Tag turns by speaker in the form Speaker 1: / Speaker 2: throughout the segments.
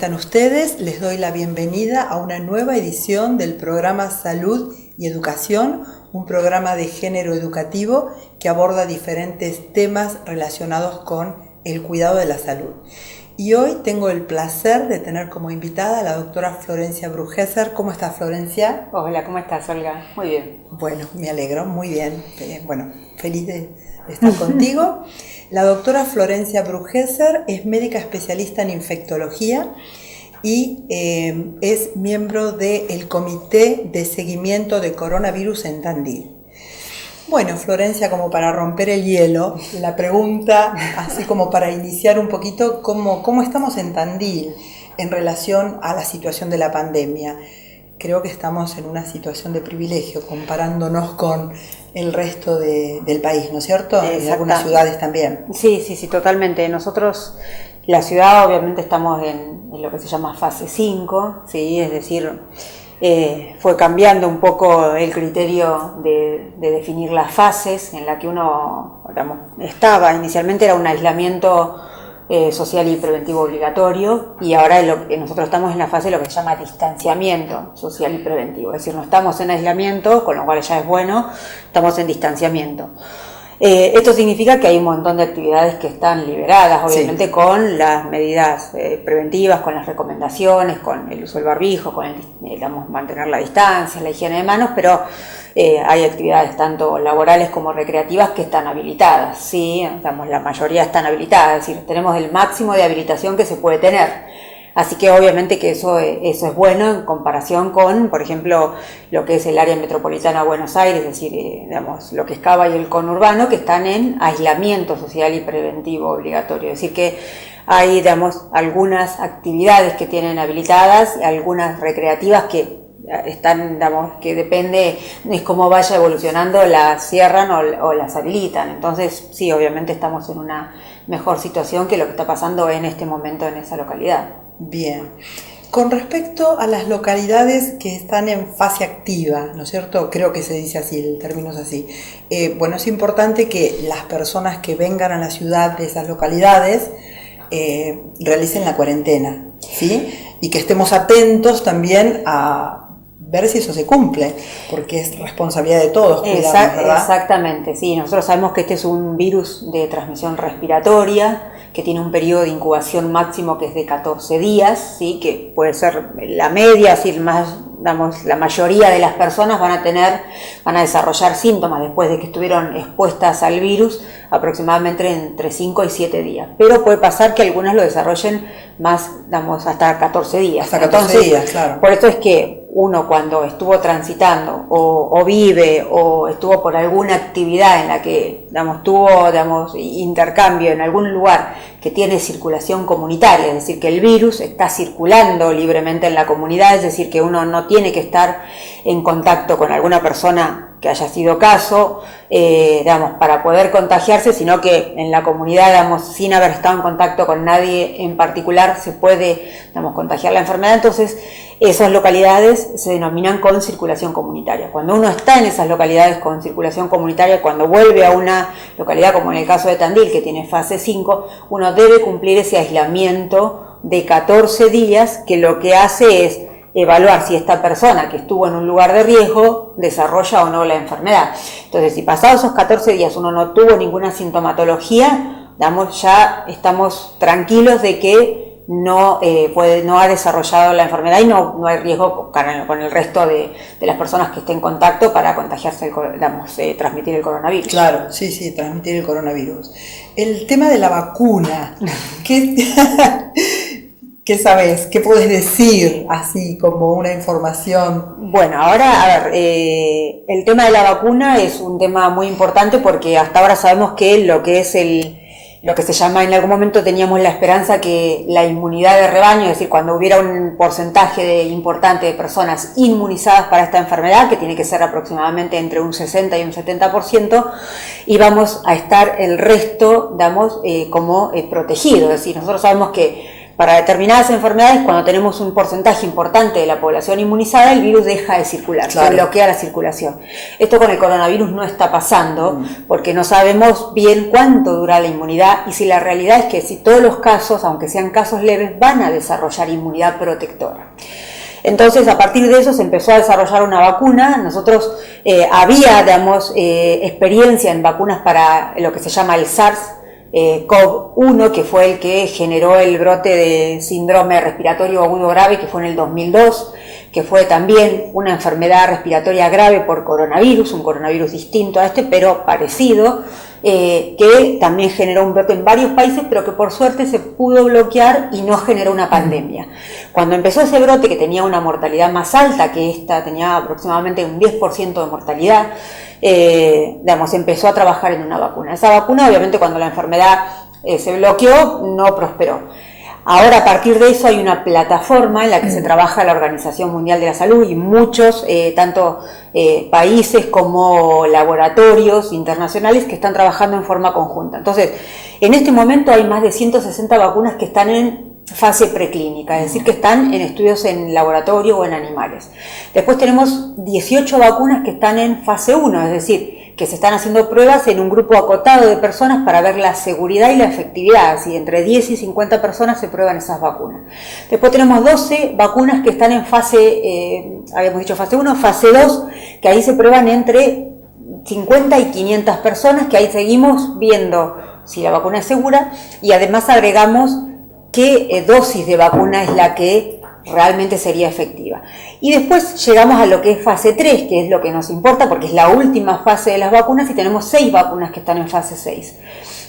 Speaker 1: están ustedes? Les doy la bienvenida a una nueva edición del programa Salud y Educación, un programa de género educativo que aborda diferentes temas relacionados con el cuidado de la salud. Y hoy tengo el placer de tener como invitada a la doctora Florencia Brugesser. ¿Cómo estás, Florencia?
Speaker 2: Hola, ¿cómo estás, Olga? Muy bien.
Speaker 1: Bueno, me alegro, muy bien. Bueno, feliz de estar contigo. La doctora Florencia Brugesser es médica especialista en infectología y es miembro del Comité de Seguimiento de Coronavirus en Tandil. Bueno, Florencia, como para romper el hielo, la pregunta, así como para iniciar un poquito, ¿cómo estamos en Tandil en relación a la situación de la pandemia? Creo que estamos en una situación de privilegio comparándonos con el resto del país, ¿no es cierto? Y de algunas ciudades también.
Speaker 2: Sí, totalmente. Nosotros, la ciudad, obviamente estamos en lo que se llama fase 5, ¿sí? Es decir, fue cambiando un poco el criterio de definir las fases en la que uno, digamos, estaba. Inicialmente era un aislamiento social y preventivo obligatorio, y ahora nosotros estamos en la fase de lo que se llama distanciamiento social y preventivo, es decir, no estamos en aislamiento, con lo cual ya es bueno, estamos en distanciamiento. Esto significa que hay un montón de actividades que están liberadas, obviamente sí, con las medidas preventivas, con las recomendaciones, con el uso del barbijo, con mantener la distancia, la higiene de manos, pero hay actividades tanto laborales como recreativas que están habilitadas, ¿sí? La mayoría están habilitadas, es decir, tenemos el máximo de habilitación que se puede tener. Así que obviamente que eso es bueno en comparación con, por ejemplo, lo que es el área metropolitana de Buenos Aires, es decir, lo que es Cava y el conurbano, que están en aislamiento social y preventivo obligatorio. Es decir, que hay, algunas actividades que tienen habilitadas, algunas recreativas que están, que depende de cómo vaya evolucionando, las cierran o las habilitan. Entonces, sí, obviamente estamos en una mejor situación que lo que está pasando en este momento en esa localidad.
Speaker 1: Bien. Con respecto a las localidades que están en fase activa, ¿no es cierto? Creo que se dice así, el término es así. Bueno, es importante que las personas que vengan a la ciudad de esas localidades realicen la cuarentena, ¿sí? Y que estemos atentos también a ver si eso se cumple, porque es responsabilidad de todos cuidarnos, ¿verdad?
Speaker 2: Exactamente, sí. Nosotros sabemos que este es un virus de transmisión respiratoria, que tiene un periodo de incubación máximo que es de 14 días, ¿sí? Que puede ser la media, es decir, la mayoría de las personas van a desarrollar síntomas después de que estuvieron expuestas al virus aproximadamente entre 5 y 7 días. Pero puede pasar que algunas lo desarrollen más, hasta 14 días.
Speaker 1: Hasta 14 días, claro.
Speaker 2: Por eso es que uno, cuando estuvo transitando o vive o estuvo por alguna actividad en la que tuvo intercambio en algún lugar que tiene circulación comunitaria, es decir, que el virus está circulando libremente en la comunidad, es decir, que uno no tiene que estar en contacto con alguna persona que haya sido caso, para poder contagiarse, sino que en la comunidad, sin haber estado en contacto con nadie en particular, se puede, contagiar la enfermedad. Entonces, esas localidades se denominan con circulación comunitaria. Cuando uno está en esas localidades con circulación comunitaria, cuando vuelve a una localidad, como en el caso de Tandil, que tiene fase 5, uno debe cumplir ese aislamiento de 14 días, que lo que hace es evaluar si esta persona que estuvo en un lugar de riesgo desarrolla o no la enfermedad. Entonces, si pasados esos 14 días uno no tuvo ninguna sintomatología, ya estamos tranquilos de que no ha desarrollado la enfermedad y no hay riesgo con el resto de las personas que estén en contacto para contagiarse, transmitir el coronavirus.
Speaker 1: Claro, sí, transmitir el coronavirus. El tema de la vacuna, ¿qué sabes? ¿Qué puedes decir así como una información?
Speaker 2: Bueno, ahora, a ver, el tema de la vacuna es un tema muy importante porque hasta ahora sabemos que lo que se llama, en algún momento teníamos la esperanza que la inmunidad de rebaño, es decir, cuando hubiera un porcentaje importante de personas inmunizadas para esta enfermedad, que tiene que ser aproximadamente entre un 60 y un 70%, íbamos a estar el resto, como protegidos. Es decir, nosotros sabemos que para determinadas enfermedades, cuando tenemos un porcentaje importante de la población inmunizada, el virus deja de circular, claro, se bloquea la circulación. Esto con el coronavirus no está pasando, porque no sabemos bien cuánto dura la inmunidad, y si la realidad es que si todos los casos, aunque sean casos leves, van a desarrollar inmunidad protectora. Entonces, a partir de eso se empezó a desarrollar una vacuna. Nosotros había, digamos, experiencia en vacunas para lo que se llama el SARS-CoV-1, que fue el que generó el brote de síndrome respiratorio agudo grave, que fue en el 2002, que fue también una enfermedad respiratoria grave por coronavirus, un coronavirus distinto a este, pero parecido, que también generó un brote en varios países, pero que por suerte se pudo bloquear y no generó una pandemia. Cuando empezó ese brote, que tenía una mortalidad más alta que esta, tenía aproximadamente un 10% de mortalidad, digamos, empezó a trabajar en una vacuna. Esa vacuna, obviamente, cuando la enfermedad se bloqueó, no prosperó. Ahora, a partir de eso, hay una plataforma en la que se trabaja la Organización Mundial de la Salud y muchos, tanto países como laboratorios internacionales, que están trabajando en forma conjunta. Entonces, en este momento hay más de 160 vacunas que están en fase preclínica, es decir, que están en estudios en laboratorio o en animales. Después tenemos 18 vacunas que están en fase 1, es decir, que se están haciendo pruebas en un grupo acotado de personas para ver la seguridad y la efectividad. Así, entre 10 y 50 personas se prueban esas vacunas. Después tenemos 12 vacunas que están en fase, habíamos dicho fase 1, fase 2, que ahí se prueban entre 50 y 500 personas, que ahí seguimos viendo si la vacuna es segura, y además agregamos qué dosis de vacuna es la que realmente sería efectiva. Y después llegamos a lo que es fase 3, que es lo que nos importa, porque es la última fase de las vacunas, y tenemos 6 vacunas que están en fase 6.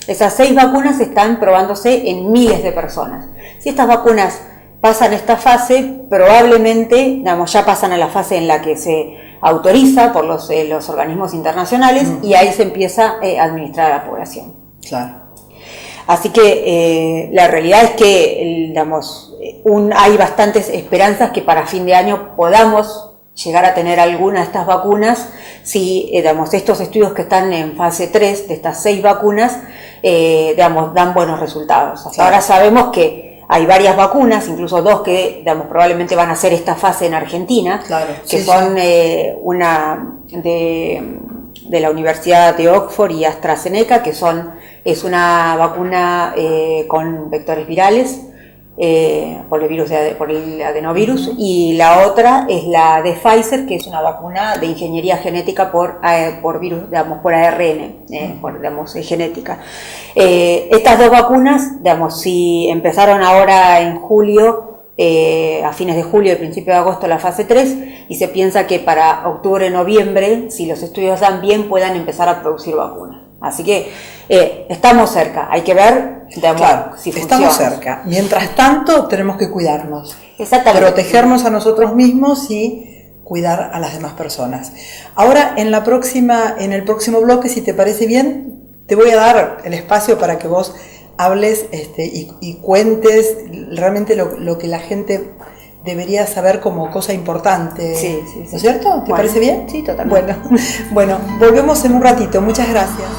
Speaker 2: Esas 6 vacunas están probándose en miles de personas. Si estas vacunas pasan esta fase, probablemente, digamos, ya pasan a la fase en la que se autoriza por los organismos internacionales, y ahí se empieza a administrar a la población.
Speaker 1: Claro.
Speaker 2: Así que la realidad es que, digamos, hay bastantes esperanzas que para fin de año podamos llegar a tener alguna de estas vacunas, si digamos, estos estudios que están en fase 3 de estas 6 vacunas, digamos, dan buenos resultados. Hasta ahora sabemos que hay varias vacunas, incluso 2 que, digamos, probablemente van a hacer esta fase en Argentina, claro, que sí, son una de la Universidad de Oxford y AstraZeneca, que es una vacuna con vectores virales por el adenovirus, y la otra es la de Pfizer, que es una vacuna de ingeniería genética por virus, digamos, por ARN, digamos, genética. Estas 2 vacunas, digamos, si empezaron ahora en julio, a fines de julio y principio de agosto, la fase 3, y se piensa que para octubre, noviembre, si los estudios dan bien, puedan empezar a producir vacunas. Así que estamos cerca, hay que ver, digamos,
Speaker 1: claro,
Speaker 2: si funciona.
Speaker 1: Estamos cerca. Mientras tanto, tenemos que cuidarnos.
Speaker 2: Exactamente.
Speaker 1: Protegernos a nosotros mismos y cuidar a las demás personas. Ahora, en el próximo bloque, si te parece bien, te voy a dar el espacio para que vos hables y cuentes realmente lo que la gente debería saber como cosa importante.
Speaker 2: Sí.
Speaker 1: ¿No es cierto? ¿Te parece bien?
Speaker 2: Sí, totalmente.
Speaker 1: Bueno, volvemos en un ratito. Muchas gracias.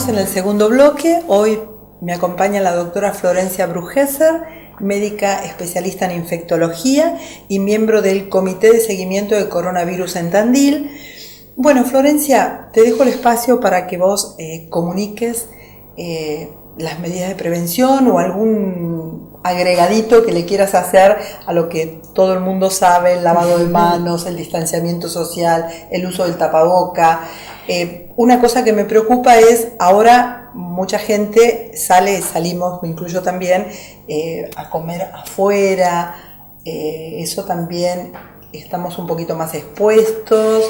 Speaker 1: estamos en el segundo bloque. Hoy me acompaña la doctora Florencia Brugesser, médica especialista en infectología y miembro del Comité de Seguimiento de Coronavirus en Tandil. Bueno, Florencia, te dejo el espacio para que vos comuniques las medidas de prevención o algún agregadito que le quieras hacer a lo que todo el mundo sabe: el lavado de manos, el distanciamiento social, el uso del tapaboca. Una cosa que me preocupa es, ahora mucha gente salimos, me incluyo también, a comer afuera, eso también estamos un poquito más expuestos.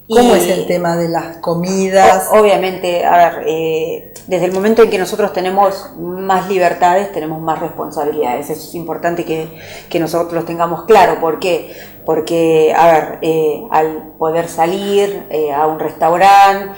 Speaker 1: ¿Cómo es el tema de las comidas?
Speaker 2: Obviamente, a ver, desde el momento en que nosotros tenemos más libertades, tenemos más responsabilidades. Eso es importante que nosotros tengamos claro. ¿Por qué? Porque, a ver, al poder salir a un restaurante,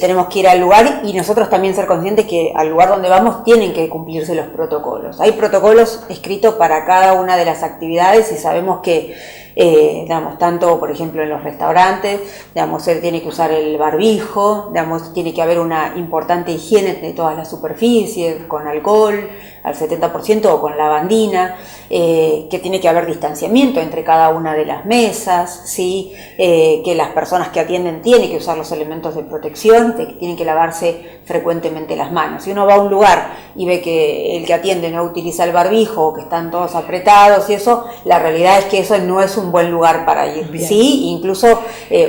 Speaker 2: tenemos que ir al lugar y nosotros también ser conscientes que al lugar donde vamos tienen que cumplirse los protocolos. Hay protocolos escritos para cada una de las actividades y sabemos que digamos, tanto por ejemplo en los restaurantes, digamos, él tiene que usar el barbijo, digamos, tiene que haber una importante higiene de todas las superficies, con alcohol al 70% o con lavandina, que tiene que haber distanciamiento entre cada una de las mesas, ¿sí? Que las personas que atienden tienen que usar los elementos de protección, que tienen que lavarse frecuentemente las manos. Si uno va a un lugar y ve que el que atiende no utiliza el barbijo o que están todos apretados y eso, la realidad es que eso no es un buen lugar para ir. Bien. Sí, incluso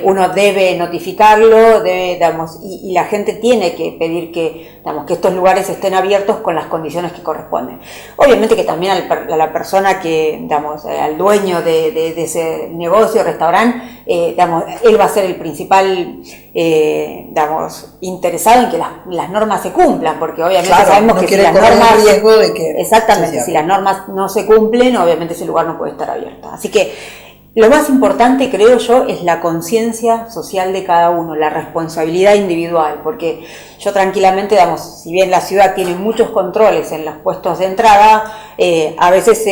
Speaker 2: uno debe notificarlo, digamos, y la gente tiene que pedir que, digamos, que estos lugares estén abiertos con las condiciones que corresponden. Obviamente que también a la persona que, digamos, al dueño de ese negocio, restaurante, digamos, él va a ser el principal, digamos, interesado en que las normas se cumplan, porque obviamente sabemos
Speaker 1: no
Speaker 2: que si las normas,
Speaker 1: riesgo de que
Speaker 2: exactamente, si las normas no se cumplen, obviamente ese lugar no puede estar abierto. Así que lo más importante, creo yo, es la conciencia social de cada uno, la responsabilidad individual, porque yo tranquilamente, digamos, si bien la ciudad tiene muchos controles en los puestos de entrada, a veces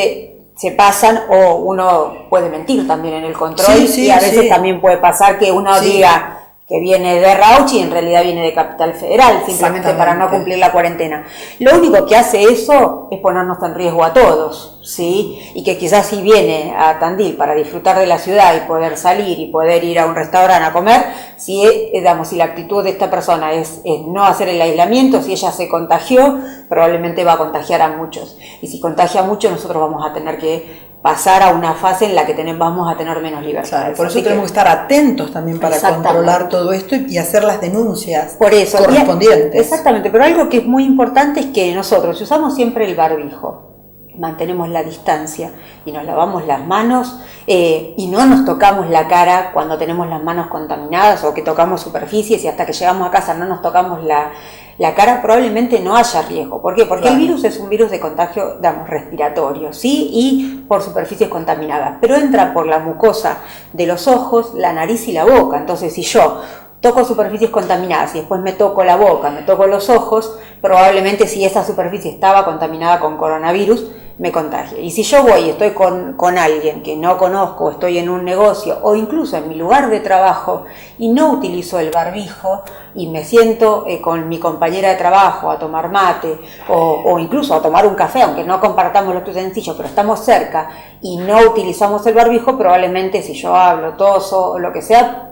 Speaker 2: se pasan o uno puede mentir también en el control, y a veces también puede pasar que uno diga que viene de Rauchi y en realidad viene de Capital Federal, simplemente para no cumplir la cuarentena. Lo único que hace eso es ponernos en riesgo a todos, ¿sí? Y que quizás si viene a Tandil para disfrutar de la ciudad y poder salir y poder ir a un restaurante a comer, si la actitud de esta persona es no hacer el aislamiento, si ella se contagió, probablemente va a contagiar a muchos. Y si contagia a muchos, nosotros vamos a tener que pasar a una fase en la que vamos a tener menos libertad.
Speaker 1: Claro, por eso tenemos que estar atentos también para controlar todo esto y hacer las denuncias correspondientes.
Speaker 2: Exactamente, pero algo que es muy importante es que nosotros usamos siempre el barbijo, mantenemos la distancia y nos lavamos las manos y no nos tocamos la cara cuando tenemos las manos contaminadas o que tocamos superficies y hasta que llegamos a casa no nos tocamos la cara, probablemente no haya riesgo. ¿Por qué? Porque el virus es un virus de contagio, digamos, respiratorio, ¿sí? Y por superficies contaminadas, pero entra por la mucosa de los ojos, la nariz y la boca. Entonces, si yo toco superficies contaminadas y después me toco la boca, me toco los ojos, probablemente si esa superficie estaba contaminada con coronavirus, me contagie. Y si yo voy y estoy con alguien que no conozco, estoy en un negocio o incluso en mi lugar de trabajo y no utilizo el barbijo y me siento con mi compañera de trabajo a tomar mate o incluso a tomar un café, aunque no compartamos los utensilios, pero estamos cerca y no utilizamos el barbijo, probablemente si yo hablo, toso o lo que sea,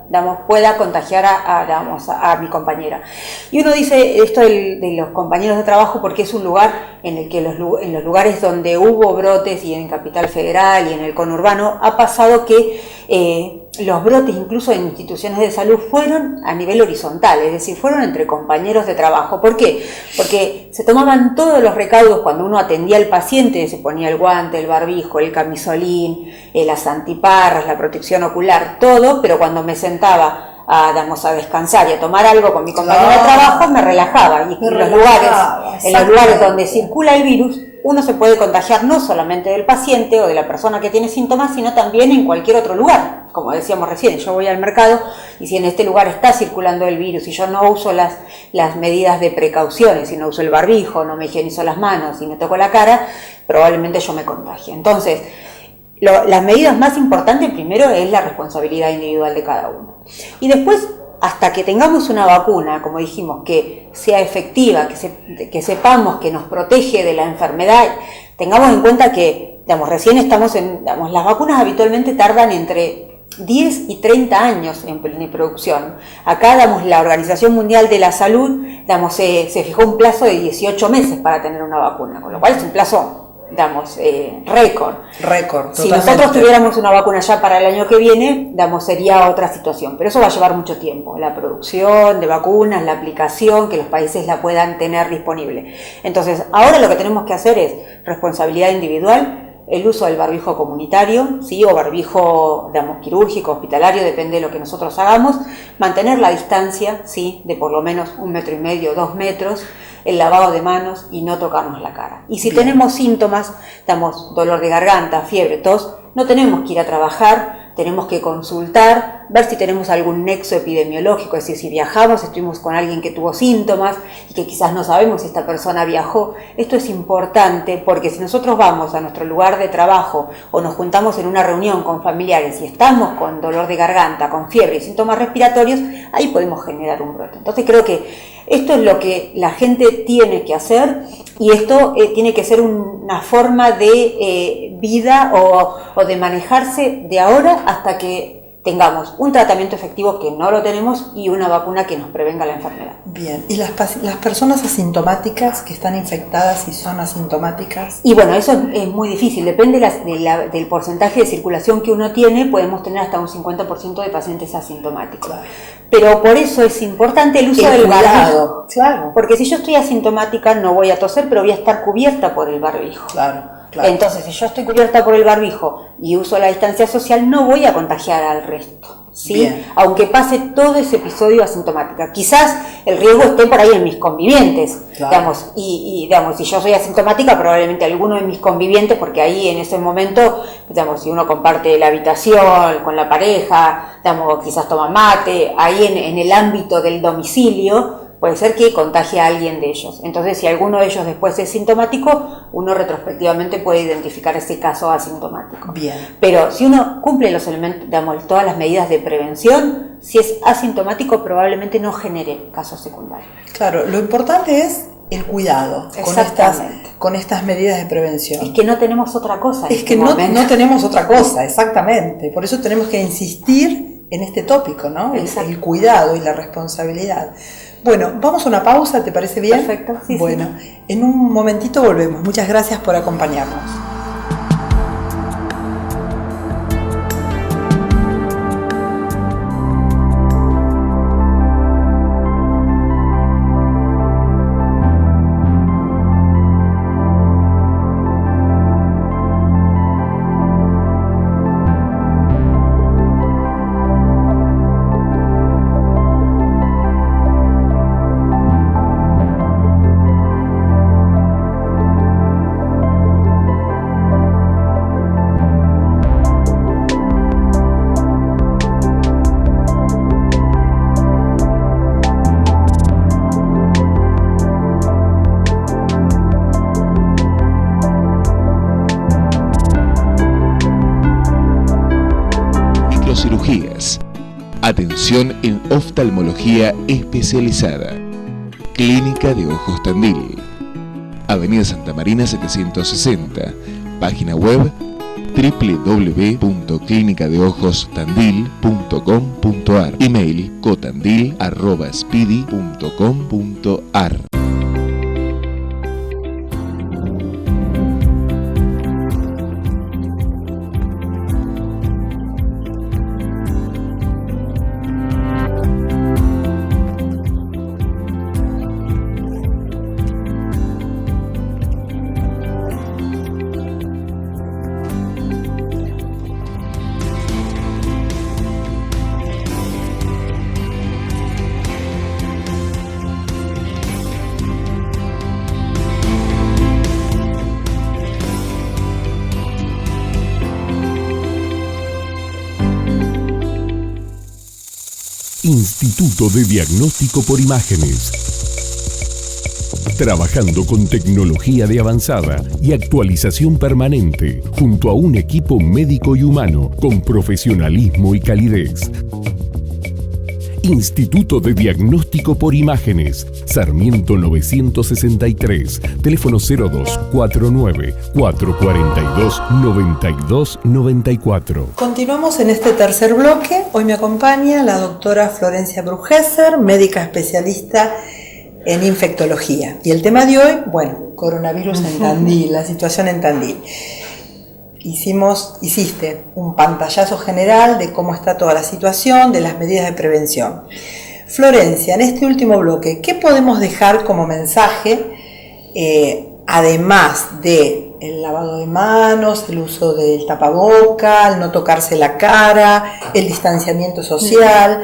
Speaker 2: pueda contagiar a mi compañera. Y uno dice esto de los compañeros de trabajo porque es un lugar en el que en los lugares donde hubo brotes y en Capital Federal y en el conurbano ha pasado que los brotes incluso en instituciones de salud fueron a nivel horizontal, es decir, fueron entre compañeros de trabajo. ¿Por qué? Porque se tomaban todos los recaudos cuando uno atendía al paciente, se ponía el guante, el barbijo, el camisolín, las antiparras, la protección ocular, todo, pero cuando me sentaba a descansar y a tomar algo con mi compañero de trabajo, me relajaba. Y en los lugares donde circula el virus, uno se puede contagiar no solamente del paciente o de la persona que tiene síntomas, sino también en cualquier otro lugar. Como decíamos recién, yo voy al mercado y si en este lugar está circulando el virus y yo no uso las medidas de precauciones, si no uso el barbijo, no me higienizo las manos y me toco la cara, probablemente yo me contagie. Entonces, las medidas más importantes primero es la responsabilidad individual de cada uno. Y después, Pero hasta que tengamos una vacuna, como dijimos, que sea efectiva, que sepamos que nos protege de la enfermedad, tengamos en cuenta que, digamos, recién estamos las vacunas habitualmente tardan entre 10 y 30 años en pleniproducción. Acá, digamos, la Organización Mundial de la Salud, digamos, se fijó un plazo de 18 meses para tener una vacuna, con lo cual es un plazo, digamos, récord. Si nosotros tuviéramos una vacuna ya para el año que viene, digamos, sería otra situación, pero eso va a llevar mucho tiempo, la producción de vacunas, la aplicación, que los países la puedan tener disponible. Entonces, ahora lo que tenemos que hacer es responsabilidad individual, el uso del barbijo comunitario, ¿sí? O barbijo, digamos, quirúrgico, hospitalario, depende de lo que nosotros hagamos, mantener la distancia, ¿sí? De por lo menos 1,5 metros, 2 metros, el lavado de manos y no tocarnos la cara. Y si tenemos síntomas, digamos, dolor de garganta, fiebre, tos, no tenemos que ir a trabajar, tenemos que consultar, ver si tenemos algún nexo epidemiológico, es decir, si viajamos, estuvimos con alguien que tuvo síntomas y que quizás no sabemos si esta persona viajó. Esto es importante porque si nosotros vamos a nuestro lugar de trabajo o nos juntamos en una reunión con familiares y estamos con dolor de garganta, con fiebre y síntomas respiratorios, ahí podemos generar un brote. Entonces creo que esto es lo que la gente tiene que hacer y esto tiene que ser una forma de vida o de manejarse de ahora hasta que tengamos un tratamiento efectivo, que no lo tenemos, y una vacuna que nos prevenga la enfermedad.
Speaker 1: Bien, ¿y las personas asintomáticas que están infectadas y son asintomáticas?
Speaker 2: Y bueno, eso es muy difícil, depende del porcentaje de circulación que uno tiene, podemos tener hasta un 50% de pacientes asintomáticos. Claro. Pero por eso es importante el uso del barbijo.
Speaker 1: Claro.
Speaker 2: Porque si yo estoy asintomática no voy a toser, pero voy a estar cubierta por el barbijo.
Speaker 1: Claro.
Speaker 2: Entonces, si yo estoy cubierta por el barbijo y uso la distancia social, no voy a contagiar al resto, ¿sí? Bien. Aunque pase todo ese episodio asintomática. Quizás el riesgo esté por ahí en mis convivientes, claro. Digamos, y digamos, si yo soy asintomática, probablemente alguno de mis convivientes, porque ahí en ese momento, digamos, si uno comparte la habitación con la pareja, digamos, quizás toma mate, ahí en el ámbito del domicilio, puede ser que contagie a alguien de ellos. Entonces, si alguno de ellos después es sintomático, uno retrospectivamente puede identificar ese caso asintomático.
Speaker 1: Bien.
Speaker 2: Pero si uno cumple los elementos, digamos, todas las medidas de prevención, si es asintomático probablemente no genere casos secundarios.
Speaker 1: Claro, lo importante es el cuidado con estas medidas de prevención.
Speaker 2: Es que no tenemos otra cosa.
Speaker 1: Es que no tenemos otra cosa, exactamente. Por eso tenemos que insistir en este tópico, ¿no? El cuidado y la responsabilidad. Bueno, vamos a una pausa, ¿te parece bien?
Speaker 2: Perfecto, sí.
Speaker 1: Bueno, en un momentito volvemos. Muchas gracias por acompañarnos.
Speaker 3: Cirugías. Atención en oftalmología especializada. Clínica de Ojos Tandil. Avenida Santa Marina 760. Página web www.clinicadeojostandil.com.ar. Email cotandil@spidi.com.ar.
Speaker 4: Instituto de Diagnóstico por Imágenes. Trabajando con tecnología de avanzada y actualización permanente, junto a un equipo médico y humano con profesionalismo y calidez. Instituto de Diagnóstico por Imágenes, Sarmiento 963, teléfono 0249-442-9294.
Speaker 1: Continuamos en este tercer bloque. Hoy me acompaña la doctora Florencia Brugesser, médica especialista en infectología. Y el tema de hoy, bueno, coronavirus en Tandil, la situación en Tandil. Hiciste un pantallazo general de cómo está toda la situación, de las medidas de prevención. Florencia, en este último bloque, ¿qué podemos dejar como mensaje, además de el lavado de manos, el uso del tapaboca, el no tocarse la cara, el distanciamiento social,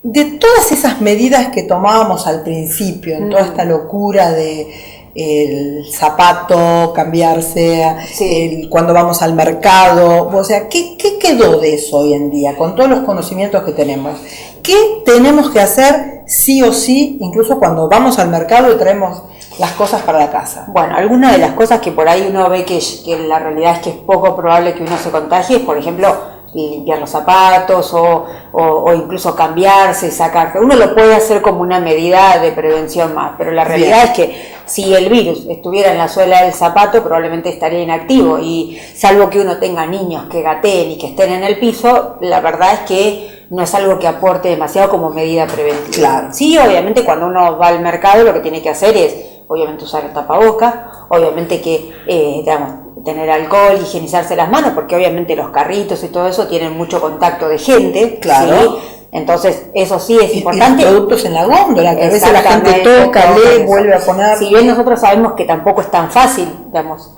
Speaker 1: de todas esas medidas que tomábamos al principio, en toda esta locura de el zapato, cambiarse, cuando vamos al mercado, o sea, ¿qué quedó de eso hoy en día, con todos los conocimientos que tenemos? ¿Qué tenemos que hacer sí o sí, incluso cuando vamos al mercado y traemos las cosas para la casa?
Speaker 2: Bueno, algunas de las cosas que por ahí uno ve que la realidad es que es poco probable que uno se contagie, es, por ejemplo, limpiar los zapatos o incluso cambiarse, sacarse. Uno lo puede hacer como una medida de prevención más, pero la realidad es que si el virus estuviera en la suela del zapato probablemente estaría inactivo, y salvo que uno tenga niños que gateen y que estén en el piso, la verdad es que no es algo que aporte demasiado como medida preventiva.
Speaker 1: Claro.
Speaker 2: Sí, obviamente cuando uno va al mercado lo que tiene que hacer es, obviamente, usar el tapaboca, obviamente que, tener alcohol, higienizarse las manos, porque obviamente los carritos y todo eso tienen mucho contacto de gente.
Speaker 1: Claro.
Speaker 2: ¿sí? Entonces, eso sí es importante.
Speaker 1: Y productos en la góndola, que a veces la gente toca, lee, vuelve a poner.
Speaker 2: Si bien nosotros sabemos que tampoco es tan fácil, digamos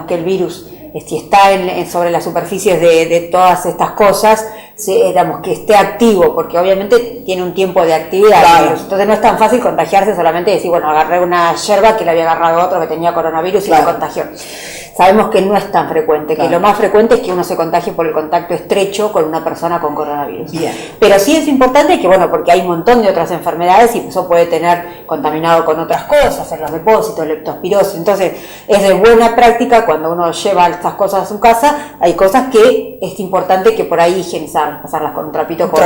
Speaker 2: que el virus, si está sobre las superficies de todas estas cosas, digamos que esté activo, porque obviamente tiene un tiempo de actividad.
Speaker 1: Claro.
Speaker 2: Entonces no es tan fácil contagiarse solamente decir, bueno, agarré una yerba que le había agarrado otro que tenía coronavirus y lo contagió. Sabemos que no es tan frecuente, que lo más frecuente es que uno se contagie por el contacto estrecho con una persona con coronavirus.
Speaker 1: Bien.
Speaker 2: Pero sí es importante que, bueno, porque hay un montón de otras enfermedades y eso puede tener contaminado con otras cosas, en los depósitos, leptospirosis. Entonces es de buena práctica cuando uno lleva estas cosas a su casa, hay cosas que es importante que por ahí higienizar, pasarlas con un trapito con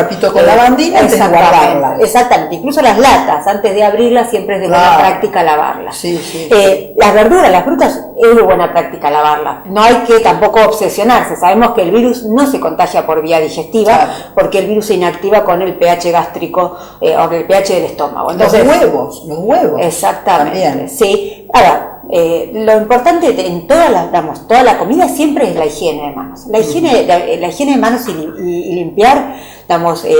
Speaker 1: lavandina antes de guardarlas.
Speaker 2: Exactamente, incluso las latas, antes de abrirlas siempre es de buena práctica lavarlas.
Speaker 1: Sí.
Speaker 2: Las verduras, las frutas, es de buena práctica lavarlas. No hay que tampoco obsesionarse. Sabemos que el virus no se contagia por vía digestiva, porque el virus se inactiva con el pH gástrico o el pH del estómago. Entonces, los huevos. Exactamente. También. Sí. Ahora, lo importante en toda la comida siempre es la higiene de manos. La higiene de manos y limpiar,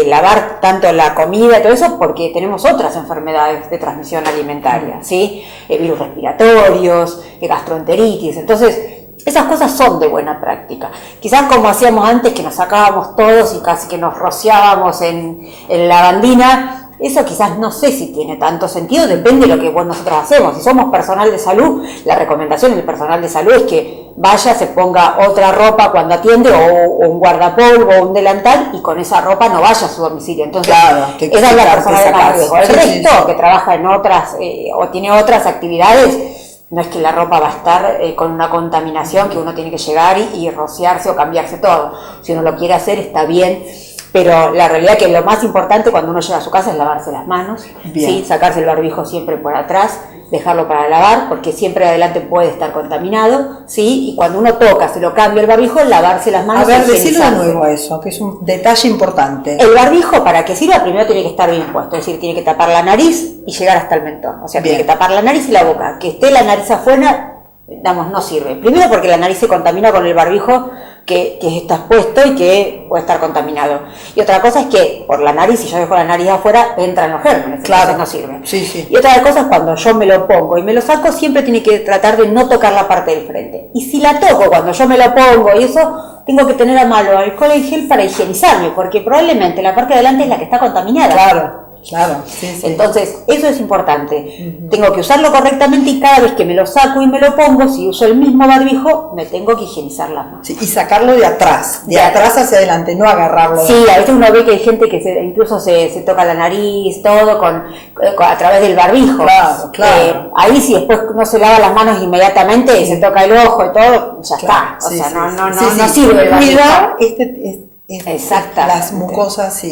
Speaker 2: lavar tanto la comida y todo eso, porque tenemos otras enfermedades de transmisión alimentaria, ¿sí? Virus respiratorios, gastroenteritis. Entonces, esas cosas son de buena práctica. Quizás como hacíamos antes, que nos sacábamos todos y casi que nos rociábamos en lavandina, eso quizás no sé si tiene tanto sentido, depende de lo que nosotros hacemos. Si somos personal de salud, la recomendación del personal de salud es que vaya, se ponga otra ropa cuando atiende, o un guardapolvo o un delantal, y con esa ropa no vaya a su domicilio. Entonces, esa es la persona de más riesgo. El resto, que trabaja en otras o tiene otras actividades, no es que la ropa va a estar con una contaminación que uno tiene que llegar y rociarse o cambiarse todo. Si uno lo quiere hacer, está bien. Pero la realidad es que lo más importante cuando uno llega a su casa es lavarse las manos, ¿sí? Sacarse el barbijo siempre por atrás, dejarlo para lavar, porque siempre adelante puede estar contaminado, ¿sí? Y cuando uno toca, se lo cambia el barbijo, lavarse las manos.
Speaker 1: A ver, decilo de nuevo eso, que es un detalle importante.
Speaker 2: El barbijo, para que sirva, primero tiene que estar bien puesto, es decir, tiene que tapar la nariz y llegar hasta el mentón. O sea, tiene que tapar la nariz y la boca. Que esté la nariz afuera, no sirve. Primero porque la nariz se contamina con el barbijo que está puesto y que puede estar contaminado. Y otra cosa es que por la nariz, si yo dejo la nariz afuera, entran los gérmenes, entonces no sirve.
Speaker 1: Sí.
Speaker 2: Y otra cosa es cuando yo me lo pongo y me lo saco, siempre tiene que tratar de no tocar la parte del frente. Y si la toco cuando yo me lo pongo y eso, tengo que tener a mano alcohol y gel para higienizarme, porque probablemente la parte de adelante es la que está contaminada.
Speaker 1: Claro, sí.
Speaker 2: Entonces, eso es importante. Tengo que usarlo correctamente y cada vez que me lo saco y me lo pongo, si uso el mismo barbijo, me tengo que higienizar las manos.
Speaker 1: Sí, y sacarlo de atrás hacia adelante, no agarrarlo.
Speaker 2: Sí, a veces uno ve que hay gente que incluso se toca la nariz, todo a través del barbijo.
Speaker 1: Claro.
Speaker 2: Ahí si después no se lava las manos inmediatamente, se toca el ojo y todo, ya está. O sea, no sirve el barbijo.
Speaker 1: Cuidar exactamente las mucosas,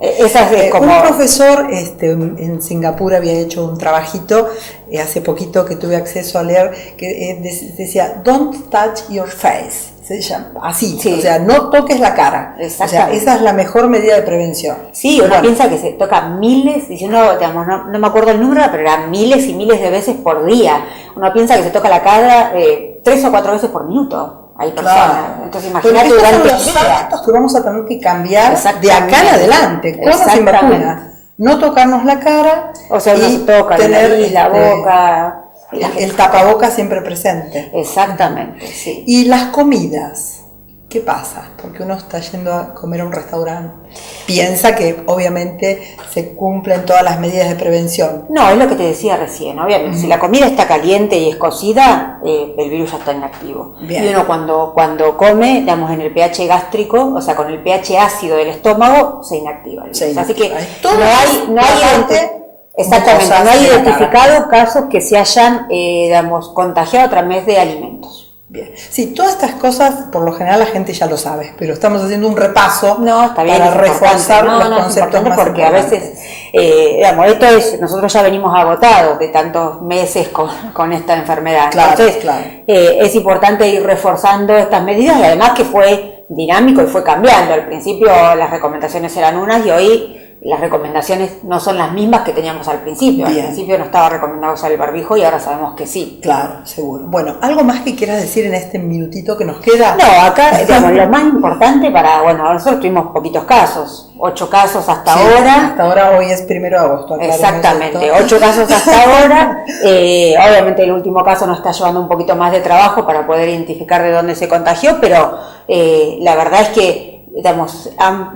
Speaker 2: Esa es como...
Speaker 1: Un profesor en Singapur había hecho un trabajito hace poquito que tuve acceso a leer que decía "Don't touch your face", se llama así,
Speaker 2: Sí.
Speaker 1: o sea, no toques la cara. O sea, esa es la mejor medida de prevención.
Speaker 2: Sí, uno piensa que se toca miles, diciendo, digamos, no me acuerdo el número, pero eran miles y miles de veces por día. Uno piensa que se toca la cara 3 o 4 veces por minuto. Hay personas.
Speaker 1: Claro.
Speaker 2: Entonces imagínate
Speaker 1: estos son
Speaker 2: durante
Speaker 1: los
Speaker 2: el día.
Speaker 1: hábitos que vamos a tener que cambiar de acá en
Speaker 2: Exactamente.
Speaker 1: adelante, cosas sin vacuna. No tocarnos la cara,
Speaker 2: O sea, uno
Speaker 1: y
Speaker 2: se toca la
Speaker 1: tener
Speaker 2: nariz, la boca.
Speaker 1: el tapabocas siempre presente.
Speaker 2: Exactamente, sí.
Speaker 1: Y las comidas, ¿qué pasa? Porque uno está yendo a comer a un restaurante, piensa que obviamente se cumplen todas las medidas de prevención.
Speaker 2: No, es lo que te decía recién, obviamente. Si la comida está caliente y es cocida, el virus ya está inactivo.
Speaker 1: Bien.
Speaker 2: Y uno cuando come, digamos, en el pH gástrico, o sea, con el pH ácido del estómago, se inactiva el virus.
Speaker 1: Se inactiva.
Speaker 2: Así que
Speaker 1: Todo
Speaker 2: no hay exactamente,
Speaker 1: cosas
Speaker 2: no hay
Speaker 1: de la
Speaker 2: identificado casos que se hayan, digamos, contagiado a través de alimentos.
Speaker 1: Bien. Sí, todas estas cosas por lo general la gente ya lo sabe, pero estamos haciendo un repaso
Speaker 2: No, está bien,
Speaker 1: para
Speaker 2: es
Speaker 1: reforzar
Speaker 2: importante.
Speaker 1: los
Speaker 2: Es
Speaker 1: conceptos
Speaker 2: importante
Speaker 1: más
Speaker 2: porque a
Speaker 1: importantes.
Speaker 2: veces, digamos, nosotros ya venimos agotados de tantos meses con esta enfermedad.
Speaker 1: Claro,
Speaker 2: Entonces,
Speaker 1: claro.
Speaker 2: Es importante ir reforzando estas medidas y además que fue dinámico y fue cambiando. Al principio las recomendaciones eran unas y hoy las recomendaciones no son las mismas que teníamos al principio.
Speaker 1: Bien.
Speaker 2: Al principio no estaba recomendado usar el barbijo y ahora sabemos que sí.
Speaker 1: Claro, seguro. Bueno, ¿algo más que quieras decir en este minutito que nos queda?
Speaker 2: No, acá, digamos, lo más importante nosotros tuvimos poquitos casos, 8 casos hasta
Speaker 1: Sí,
Speaker 2: ahora.
Speaker 1: Hasta ahora, hoy es 1 de agosto. aclaremos
Speaker 2: Exactamente,
Speaker 1: esto.
Speaker 2: 8 casos hasta ahora. Obviamente el último caso nos está llevando un poquito más de trabajo para poder identificar de dónde se contagió, pero la verdad es que digamos,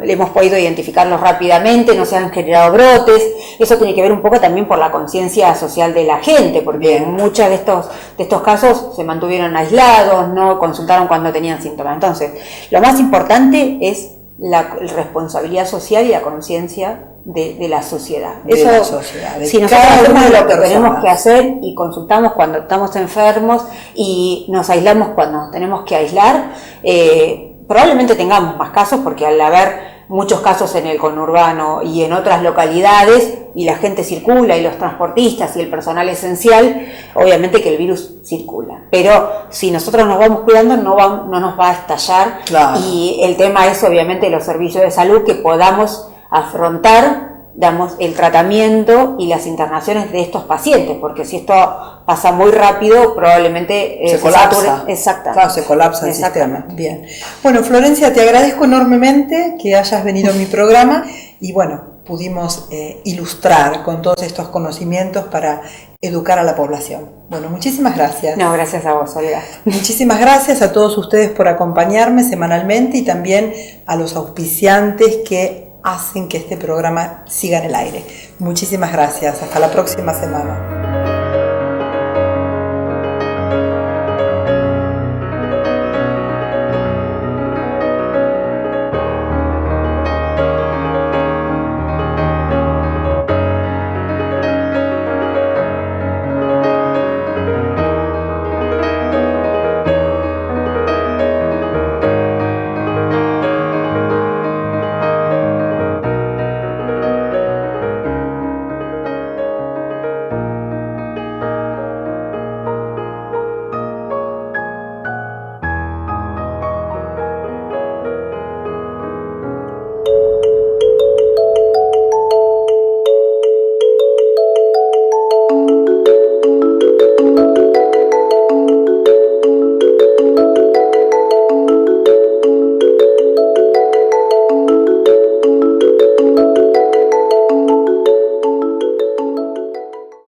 Speaker 2: hemos podido identificarlos rápidamente, no se han generado brotes. Eso tiene que ver un poco también por la conciencia social de la gente, porque en muchos de estos casos se mantuvieron aislados, no consultaron cuando tenían síntomas. Entonces, lo más importante es la responsabilidad social y la conciencia de la sociedad.
Speaker 1: De la sociedad, de
Speaker 2: si nosotros
Speaker 1: cada una
Speaker 2: hacemos
Speaker 1: de las
Speaker 2: lo que tenemos
Speaker 1: personas.
Speaker 2: que hacer y consultamos cuando estamos enfermos y nos aislamos cuando nos tenemos que aislar, probablemente tengamos más casos, porque al haber muchos casos en el conurbano y en otras localidades y la gente circula y los transportistas y el personal esencial, obviamente que el virus circula, pero si nosotros nos vamos cuidando no nos va a estallar.
Speaker 1: Claro.
Speaker 2: Y el tema es obviamente los servicios de salud, que podamos afrontar, damos el tratamiento y las internaciones de estos pacientes, porque si esto pasa muy rápido, probablemente
Speaker 1: se colapsa.
Speaker 2: sature. Exactamente.
Speaker 1: Claro, se colapsa el sistema. Bien. Bueno, Florencia, te agradezco enormemente que hayas venido a mi programa y bueno, pudimos ilustrar con todos estos conocimientos para educar a la población. Bueno, muchísimas gracias.
Speaker 2: No, gracias a vos, Olga.
Speaker 1: Muchísimas gracias a todos ustedes por acompañarme semanalmente y también a los auspiciantes que hacen que este programa siga en el aire. Muchísimas gracias. Hasta la próxima semana.